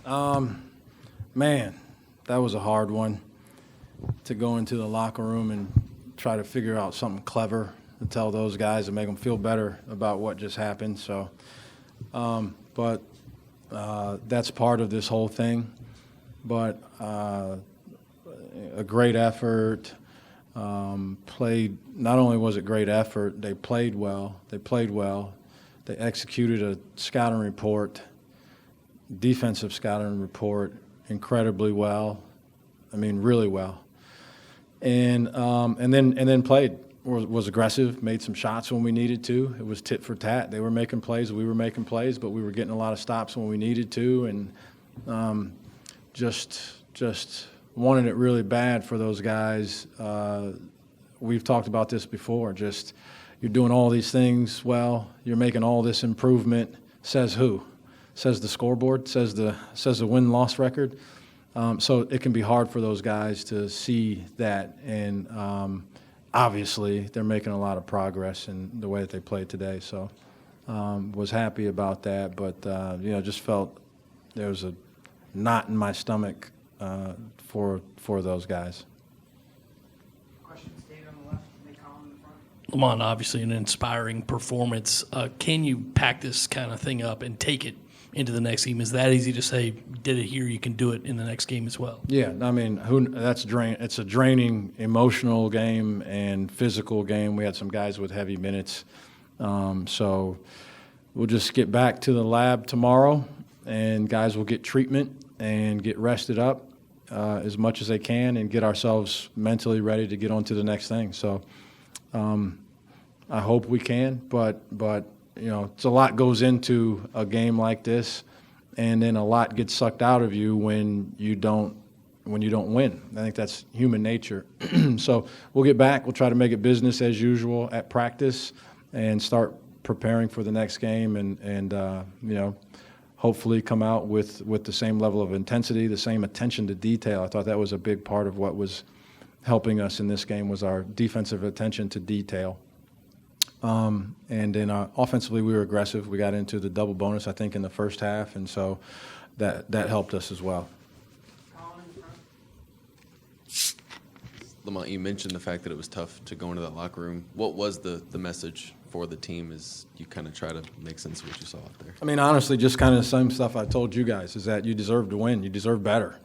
Man, that was a hard one to go into the locker room and try to figure out something clever to tell those guys and make them feel better about what just happened. So, but that's part of this whole thing. But a great effort. Played. Not only was it great effort, they played well. They executed a scouting report, defensive scouting report, incredibly well. I mean, really well. And then played. Was aggressive, made some shots when we needed to. It was tit for tat. They were making plays, we were making plays, but we were getting a lot of stops when we needed to, and just wanted it really bad for those guys. We've talked about this before. Just you're doing all these things well. You're making all this improvement. Says who? Says the scoreboard. Says the win-loss record. So it can be hard for those guys to see that, and obviously they're making a lot of progress in the way that they played today. So was happy about that, but just felt there was a knot in my stomach for those guys. Questions, David on the left, Nick Collin in the front. Lamont, obviously an inspiring performance. Can you pack this kind of thing up and take it into the next game? Is that easy to say, did it here, you can do it in the next game as well? Yeah, I mean, it's a draining emotional game and physical game. We had some guys with heavy minutes. So we'll just get back to the lab tomorrow, and guys will get treatment and get rested up as much as they can and get ourselves mentally ready to get on to the next thing. So I hope we can, but it's a lot goes into a game like this, and then a lot gets sucked out of you when you don't win. I think that's human nature. So we'll get back. We'll try to make it business as usual at practice and start preparing for the next game, and hopefully come out with the same level of intensity, the same attention to detail. I thought that was a big part of what was helping us in this game was our defensive attention to detail. And then offensively, we were aggressive. We got into the double bonus, I think, in the first half, and so that helped us as well. Lamont, you mentioned the fact that it was tough to go into that locker room. What was the message for the team as you kind of try to make sense of what you saw out there? I mean, honestly, just kind of the same stuff I told you guys, is that you deserve to win. You deserve better.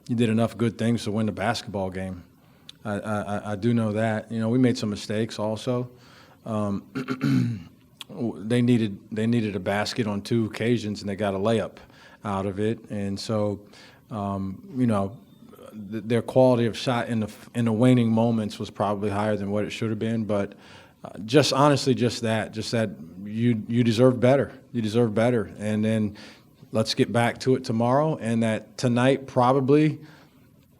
You did enough good things to win the basketball game. I do know that. We made some mistakes also. They needed a basket on 2 occasions, and they got a layup out of it. And so, their quality of shot in the waning moments was probably higher than what it should have been. But just that you deserve better. You deserve better. And then let's get back to it tomorrow. And that tonight probably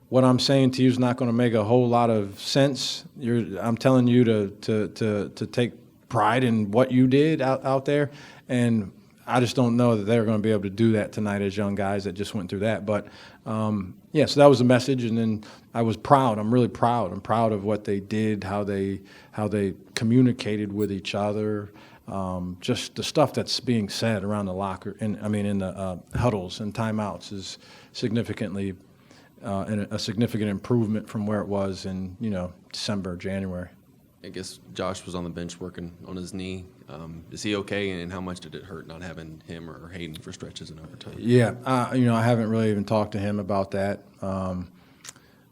what I'm saying to you is not going to make a whole lot of sense. I'm telling you to take pride in what you did out there, and I just don't know that they're going to be able to do that tonight as young guys that just went through that. But so that was the message, and then I was proud. I'm really proud. I'm proud of what they did, how they communicated with each other, just the stuff that's being said around the locker, in the huddles and timeouts is significantly. And a significant improvement from where it was in December, January. I guess Josh was on the bench working on his knee. Is he okay, and how much did it hurt not having him or Hayden for stretches in overtime? Yeah, I haven't really even talked to him about that,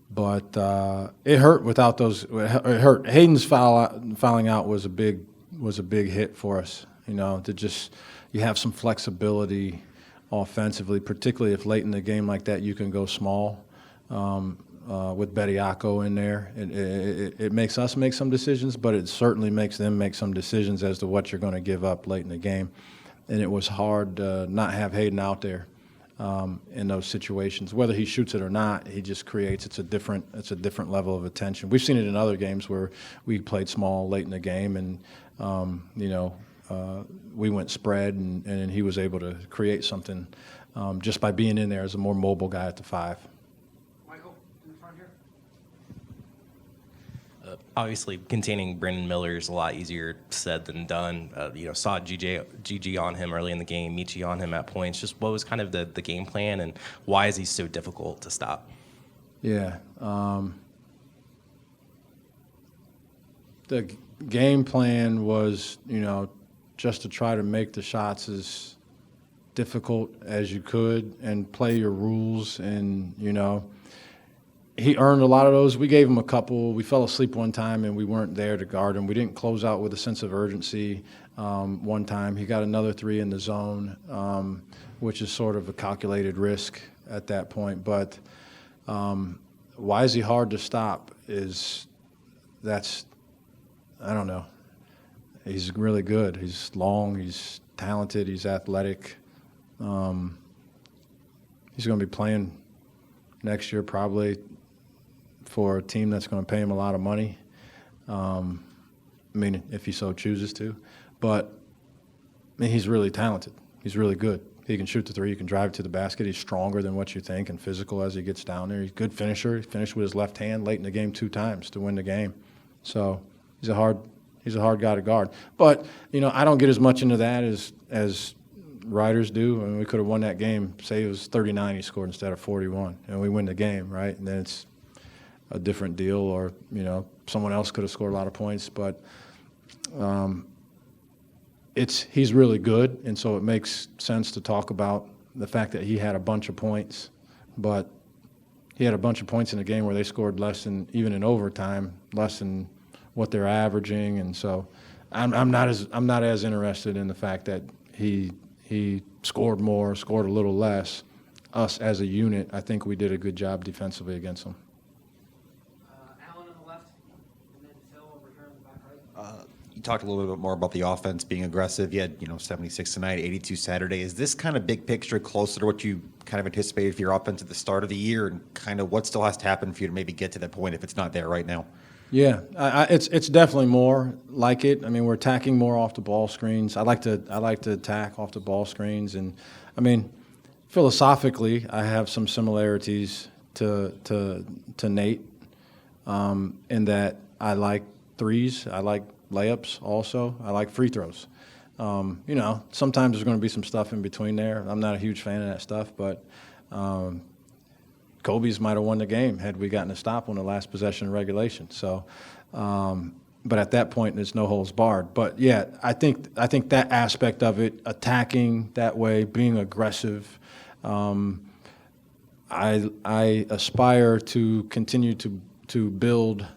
but it hurt without those. It hurt. Hayden's fouling out was a big hit for us. To just you have some flexibility offensively, particularly if late in the game like that you can go small. With Bediako in there, it makes us make some decisions, but it certainly makes them make some decisions as to what you're going to give up late in the game. And it was hard to not have Hayden out there in those situations. Whether he shoots it or not, he just creates. It's a different level of attention. We've seen it in other games where we played small late in the game, and we went spread, and he was able to create something just by being in there as a more mobile guy at the 5. Obviously, containing Brandon Miller is a lot easier said than done. Saw GG on him early in the game, Michi on him at points. Just what was kind of the game plan, and why is he so difficult to stop? Yeah. The game plan was, just to try to make the shots as difficult as you could and play your rules. And, he earned a lot of those. We gave him a couple. We fell asleep one time and we weren't there to guard him. We didn't close out with a sense of urgency one time. He got another 3 in the zone, which is sort of a calculated risk at that point. But why is he hard to stop I don't know. He's really good. He's long. He's talented. He's athletic. He's going to be playing next year probably for a team that's going to pay him a lot of money. If he so chooses to. But, he's really talented. He's really good. He can shoot the 3. He can drive it to the basket. He's stronger than what you think and physical as he gets down there. He's a good finisher. He finished with his left hand late in the game 2 times to win the game. So he's a hard guy to guard. But, I don't get as much into that as writers do. We could have won that game. Say it was 39 he scored instead of 41, and we win the game, right? And then it's a different deal, or, someone else could have scored a lot of points. But he's really good, and so it makes sense to talk about the fact that he had a bunch of points. But he had a bunch of points in a game where they scored less than, even in overtime, less than what they're averaging. And so I'm not as interested in the fact that he scored more, scored a little less. Us as a unit, I think we did a good job defensively against them. Allen on the left, and then Phil over here on the back right. You talked a little bit more about the offense being aggressive. You had, 76 tonight, 82 Saturday. Is this kind of big picture closer to what you kind of anticipated for your offense at the start of the year, and kind of what still has to happen for you to maybe get to that point if it's not there right now? Yeah, it's definitely more like it. We're attacking more off the ball screens. I like to attack off the ball screens, and philosophically, I have some similarities to Nate, in that I like threes, I like layups also, I like free throws. Sometimes there's going to be some stuff in between there. I'm not a huge fan of that stuff, but Kobe's might have won the game had we gotten a stop on the last possession of regulation. So, but at that point, there's no holds barred. But yeah, I think that aspect of it, attacking that way, being aggressive, I aspire to continue to build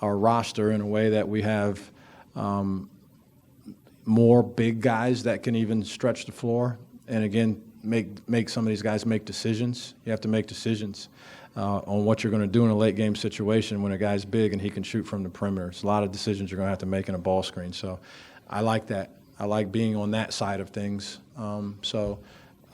our roster in a way that we have more big guys that can even stretch the floor, and again, make some of these guys make decisions. You have to make decisions on what you're going to do in a late game situation when a guy's big and he can shoot from the perimeter. It's a lot of decisions you're going to have to make in a ball screen. So I like that. I like being on that side of things. So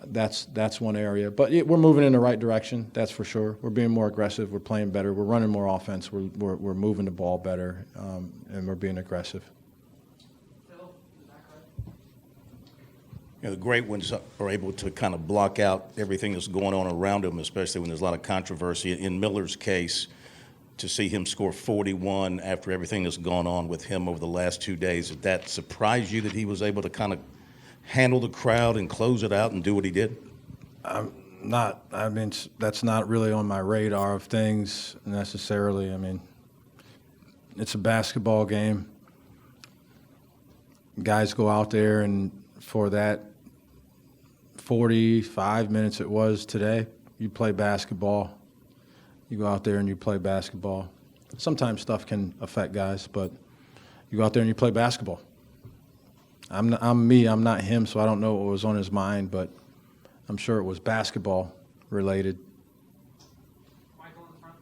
that's one area. But we're moving in the right direction, that's for sure. We're being more aggressive. We're playing better. We're running more offense. We're moving the ball better, and we're being aggressive. Phil, the back right. The great ones are able to kind of block out everything that's going on around them, especially when there's a lot of controversy. In Miller's case, to see him score 41 after everything that's gone on with him over the last 2 days, did that surprise you that he was able to kind of handle the crowd and close it out and do what he did? That's not really on my radar of things necessarily. It's a basketball game. Guys go out there, and for that 45 minutes it was today, you play basketball. You go out there and you play basketball. Sometimes stuff can affect guys, but you go out there and you play basketball. I'm me, I'm not him, so I don't know what was on his mind, but I'm sure it was basketball related. Michael in the front.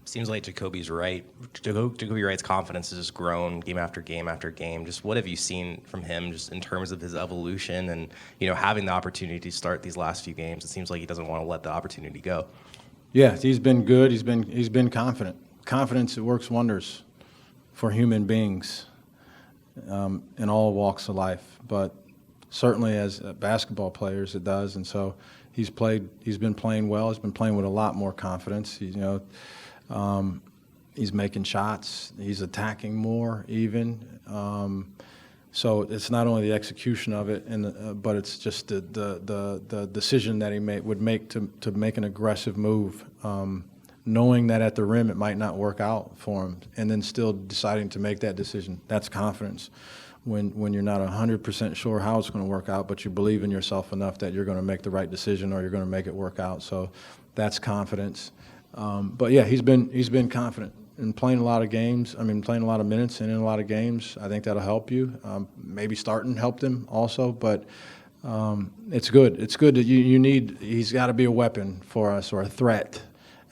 Seems like Jacoby's right. Jacoby Wright's confidence has just grown game after game after game. Just what have you seen from him just in terms of his evolution and, having the opportunity to start these last few games? It seems like he doesn't want to let the opportunity go. Yeah, he's been good. He's been confident. Confidence, it works wonders for human beings in all walks of life, but certainly as basketball players it does. And so he's been playing well. He's been playing with a lot more confidence. He's making shots. He's attacking more even. So it's not only the execution of it, but it's just the decision that he would make to make an aggressive move, knowing that at the rim it might not work out for him, and then still deciding to make that decision. That's confidence. When you're not 100% sure how it's going to work out, but you believe in yourself enough that you're going to make the right decision or you're going to make it work out. So that's confidence. But yeah, he's been confident in playing a lot of games. I mean, playing a lot of minutes and in a lot of games. I think that'll help you. Maybe starting helped him also, but it's good. It's good that he's got to be a weapon for us or a threat.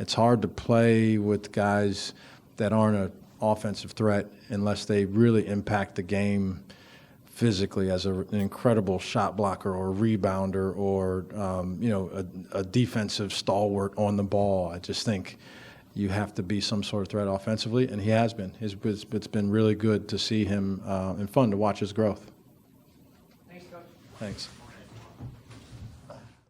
It's hard to play with guys that aren't an offensive threat unless they really impact the game physically as an incredible shot blocker or rebounder or a defensive stalwart on the ball. I just think you have to be some sort of threat offensively, and he has been. It's been really good to see him and fun to watch his growth. Thanks, Coach. Thanks.